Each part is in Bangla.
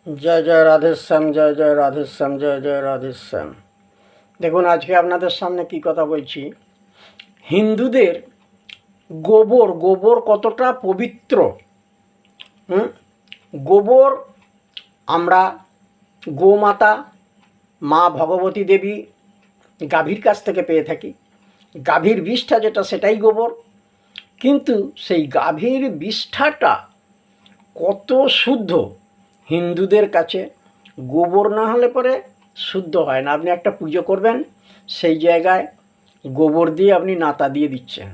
জয় জয় রাধেশ্যাম, জয় জয় রাধেশ্যাম, জয় জয় রাধেশ্যাম। দেখুন, আজকে আপনাদের সামনে কি কথা বলছি। হিন্দুদের গোবর কতটা পবিত্র। গোবর আমরা গোমাতা মা ভগবতী দেবী গাভীর কাছ থেকে পেয়ে থাকি। গাভীর বিষ্ঠা যেটা সেটাই গোবর, কিন্তু সেই গাভীর বিষ্ঠাটা কত শুদ্ধ হিন্দুদের কাছে গোবর না হলে পরে শুদ্ধ হয় না। আপনি একটা পুজো করবেন, সেই জায়গায় গোবর দিয়ে আপনি নাতা দিয়ে দিচ্ছেন।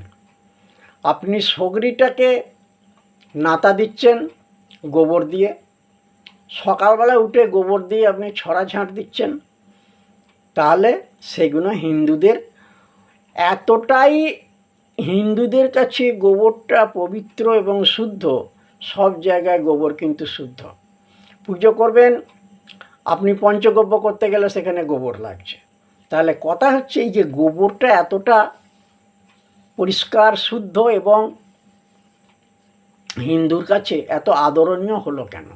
আপনি সগরিটাকে নাতা দিচ্ছেন গোবর দিয়ে, সকালবেলা উঠে গোবর দিয়ে আপনি ছড়া ঝাঁট দিচ্ছেন। তাহলে সেগুলো হিন্দুদের এতটাই, হিন্দুদের কাছে গোবরটা পবিত্র এবং শুদ্ধ। সব জায়গায় গোবর কিন্তু শুদ্ধ। পুজো করবেন, আপনি পঞ্চগব্য করতে গেলে সেখানে গোবর লাগছে। তাহলে কথা হচ্ছে এই যে গোবরটা এতটা পরিষ্কার শুদ্ধ এবং হিন্দুর কাছে এত আদরণীয় হলো কেন?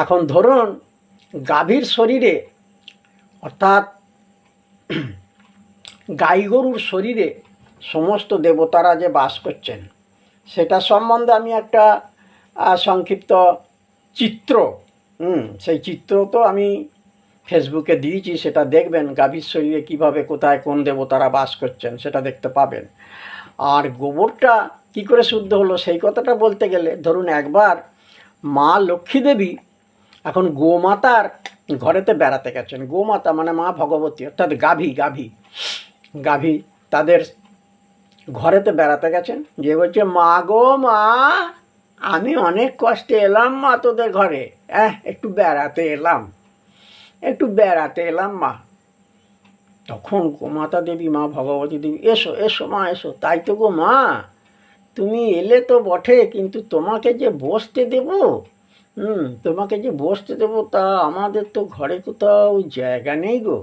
এখন ধরুন, গাভীর শরীরে অর্থাৎ গাই গরুর শরীরে সমস্ত দেবতারা যে বাস করছেন, সেটা সম্বন্ধে আমি একটা সংক্ষিপ্ত চিত্র, সেই চিত্র তো আমি ফেসবুকে দিয়েছি, সেটা দেখবেন। গাভীর শরীরে কীভাবে কোথায় কোন দেবতারা বাস করছেন সেটা দেখতে পাবেন। আর গোবরটা কি করে শুদ্ধ হলো সেই কথাটা বলতে গেলে, ধরুন একবার মা লক্ষ্মী দেবী এখন গোমাতার ঘরেতে বেড়াতে গেছেন। গোমাতা মানে মা ভগবতী, অর্থাৎ গাভী তাদের ঘরেতে বেড়াতে গেছেন। যে বলছে, মা গো মা, আমি অনেক কষ্টে এলাম মা তোদের ঘরে, একটু বেড়াতে এলাম মা। তখন গোমাতা দেবী মা ভগবতী দেবী, এসো এসো মা এসো। তাই তো গো মা, তুমি এলে তো বটে, কিন্তু তোমাকে যে বসতে দেবো, তা আমাদের তো ঘরে কোথাও জায়গা নেই গো।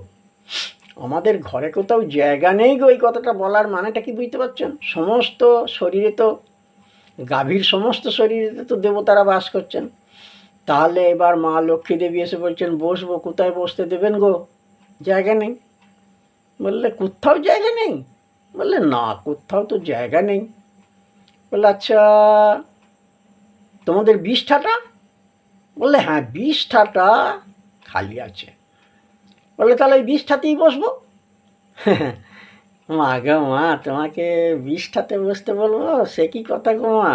এই কথাটা বলার মানেটা কি বুঝতে পারছেন? সমস্ত শরীরে তো, গাভীর সমস্ত শরীরে তো দেবতারা বাস করছেন। তাহলে এবার মা লক্ষ্মী দেবী এসে বলছেন, বসবো, কোথায় বসতে দেবেন গো? জায়গা নেই। বললে, কোথাও জায়গা নেই? বললে, না, কোথাও তো জায়গা নেই। বললে, আচ্ছা তোমাদের বিষ্ঠাটা? বললে, হ্যাঁ, বিষ্ঠাটা খালি আছে। বললে, তাহলে এই বিষ্ঠাতেই বসবো। মা গো মা, তোমাকে বিষ্ঠাতে বসতে বলবো? সে কি কথা গো মা,